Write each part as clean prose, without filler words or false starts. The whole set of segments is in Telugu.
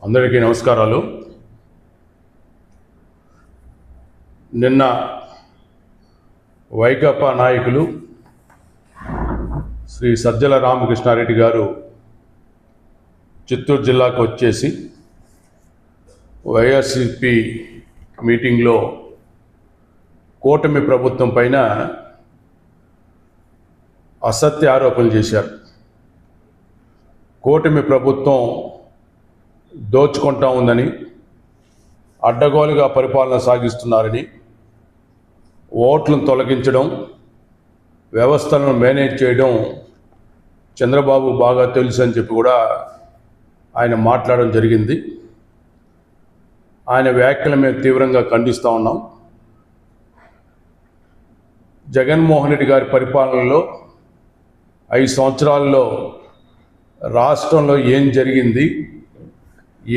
అందరికీ నమస్కారాలు. నిన్న వైకాపా నాయకులు శ్రీ సజ్జల రామకృష్ణారెడ్డి గారు చిత్తూరు జిల్లాకు వచ్చేసి వైఎస్ఆర్సీపీ మీటింగ్లో కూటమి ప్రభుత్వం పైన అసత్య ఆరోపణలు చేశారు. కూటమి ప్రభుత్వం దోచుకుంటా ఉందని, అడ్డగోలుగా పరిపాలన సాగిస్తున్నారని, ఓట్లను తొలగించడం, వ్యవస్థలను మేనేజ్ చేయడం చంద్రబాబు బాగా తెలుసు అని చెప్పి కూడా ఆయన మాట్లాడడం జరిగింది. ఆయన వ్యాఖ్యలు మేము తీవ్రంగా ఖండిస్తూ ఉన్నాం. జగన్మోహన్ రెడ్డి గారి పరిపాలనలో 5 సంవత్సరాల్లో రాష్ట్రంలో ఏం జరిగింది,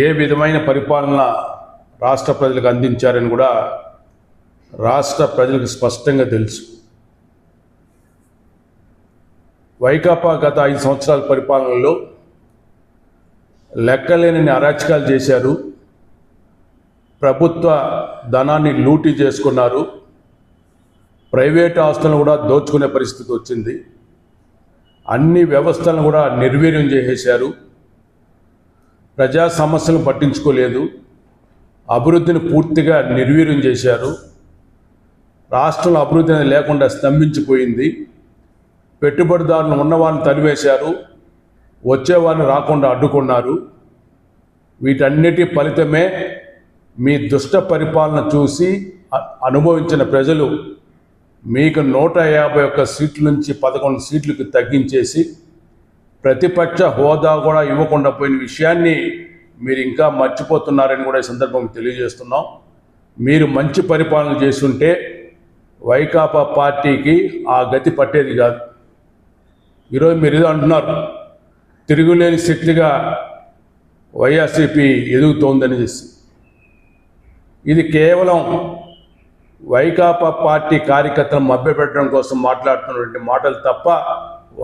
ఏ విధమైన పరిపాలన రాష్ట్ర ప్రజలకు అందించారని కూడా రాష్ట్ర ప్రజలకు స్పష్టంగా తెలుసు. వైకాపా గత 5 సంవత్సరాల పరిపాలనలో లెక్కలేని అరాచకాలు చేశారు. ప్రభుత్వ ధనాన్ని లూటీ చేసుకున్నారు. ప్రైవేట్ ఆస్తులను కూడా దోచుకునే పరిస్థితి వచ్చింది. అన్ని వ్యవస్థలను కూడా నిర్వీర్యం చేసేశారు. ప్రజా సమస్యలను పట్టించుకోలేదు. అభివృద్ధిని పూర్తిగా నిర్వీర్యం చేశారు. రాష్ట్రంలో అభివృద్ధి అనేది లేకుండా స్తంభించిపోయింది. పెట్టుబడిదారులు ఉన్నవారిని తరివేశారు, వచ్చేవారిని రాకుండా అడ్డుకున్నారు. వీటన్నిటి ఫలితమే మీ దుష్ట పరిపాలన చూసి అనుభవించిన ప్రజలు మీకు 151 సీట్ల నుంచి 11 సీట్లకు తగ్గించేసి ప్రతిపక్ష హోదా కూడా ఇవ్వకుండా పోయిన విషయాన్ని మీరు ఇంకా మర్చిపోతున్నారని కూడా ఈ సందర్భంగా తెలియజేస్తున్నాం. మీరు మంచి పరిపాలన చేస్తుంటే వైకాపా పార్టీకి ఆ గతి పట్టేది కాదు. ఈరోజు మీరు ఏదో అంటున్నారు, తిరుగులేని శక్తిగా వైఎస్ఆర్సీపీ ఎదుగుతోందని చేసి. ఇది కేవలం వైకాపా పార్టీ కార్యకర్తలను మభ్యపెట్టడం కోసం మాట్లాడుతున్నటువంటి మాటలు తప్ప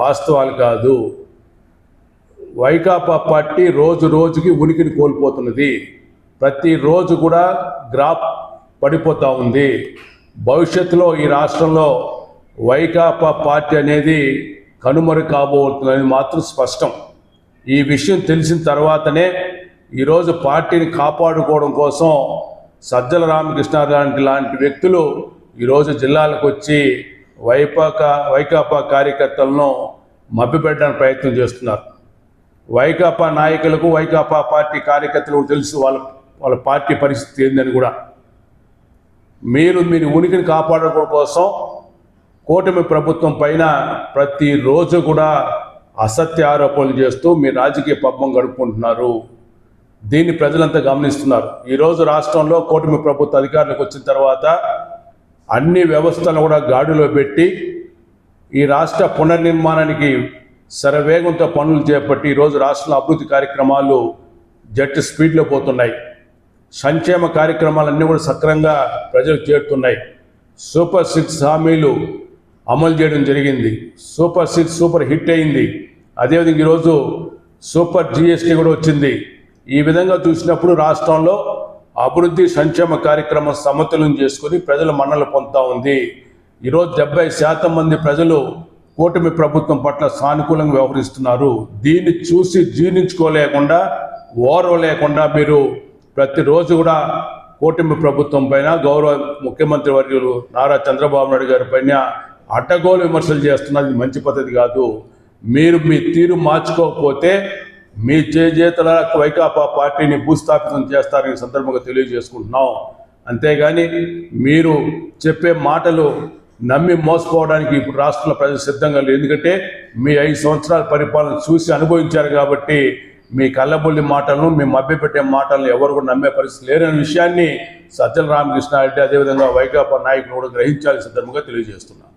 వాస్తవాలు కాదు. వైకాపా పార్టీ రోజు రోజుకి ఉనికిని కోల్పోతున్నది. ప్రతిరోజు కూడా గ్రాఫ్ పడిపోతూ ఉంది. భవిష్యత్తులో ఈ రాష్ట్రంలో వైకాపా పార్టీ అనేది కనుమరు కాబోతుందని మాత్రం స్పష్టం. ఈ విషయం తెలిసిన తర్వాతనే ఈరోజు పార్టీని కాపాడుకోవడం కోసం సజ్జల రామకృష్ణారెడ్డి లాంటి వ్యక్తులు ఈరోజు జిల్లాలకు వచ్చి వైకాపా కార్యకర్తలను మభ్యపెట్టడానికి ప్రయత్నం చేస్తున్నారు. వైకాపా నాయకులకు, వైకాపా పార్టీ కార్యకర్తలకు తెలుసు వాళ్ళ పార్టీ పరిస్థితి ఏందని కూడా. మీరు ఉనికిని కాపాడుకోవడం కోసం కూటమి ప్రభుత్వం పైన ప్రతిరోజు కూడా అసత్య ఆరోపణలు చేస్తూ మీ రాజకీయ పబ్బం గడుపుకుంటున్నారు. దీన్ని ప్రజలంతా గమనిస్తున్నారు. ఈరోజు రాష్ట్రంలో కూటమి ప్రభుత్వ అధికారులకు వచ్చిన తర్వాత అన్ని వ్యవస్థలను కూడా గాడిలో పెట్టి ఈ రాష్ట్ర పునర్నిర్మాణానికి శరవేగంతో పనులు చేపట్టి ఈరోజు రాష్ట్రంలో అభివృద్ధి కార్యక్రమాలు జట్టు స్పీడ్లో పోతున్నాయి. సంక్షేమ కార్యక్రమాలన్నీ కూడా సక్రమంగా ప్రజలకు చేరుతున్నాయి. సూపర్ 6 హామీలు అమలు చేయడం జరిగింది. సూపర్ 6 సూపర్ హిట్ అయింది. అదేవిధంగా ఈరోజు సూపర్ GST కూడా వచ్చింది. ఈ విధంగా చూసినప్పుడు రాష్ట్రంలో అభివృద్ధి సంక్షేమ కార్యక్రమం సమతుల్యం చేసుకుని ప్రజల మన్నలు పొందుతూ ఉంది. ఈరోజు 70% మంది ప్రజలు కూటమి ప్రభుత్వం పట్ల సానుకూలంగా వ్యవహరిస్తున్నారు. దీన్ని చూసి జీర్ణించుకోలేకుండా, ఓర్వలేకుండా మీరు ప్రతిరోజు కూడా కూటమి ప్రభుత్వం పైన, గౌరవ ముఖ్యమంత్రి వర్యులు నారా చంద్రబాబు నాయుడు గారి పైన అడ్డగోలు విమర్శలు చేస్తున్నది మంచి పద్ధతి కాదు. మీరు మీ తీరు మార్చుకోకపోతే మీ చేతుల వైకాపా పార్టీని భూస్థాపితం చేస్తారని సందర్భంగా తెలియజేసుకుంటున్నాం. అంతేగాని మీరు చెప్పే మాటలు నమ్మి మోసపోవడానికి ఇప్పుడు రాష్ట్రంలో ప్రజలు సిద్ధంగా లేదు. ఎందుకంటే మీ 5 సంవత్సరాల పరిపాలన చూసి అనుభవించారు కాబట్టి మీ కళ్ళబొల్లి మాటలను, మీ మభ్యపెట్టే మాటలను ఎవరు కూడా నమ్మే పరిస్థితి లేరనే విషయాన్ని సజ్జల రామకృష్ణారెడ్డి అదేవిధంగా వైకాపా నాయకులు కూడా గ్రహించాల్సిన సందర్భంగా తెలియజేస్తున్నారు.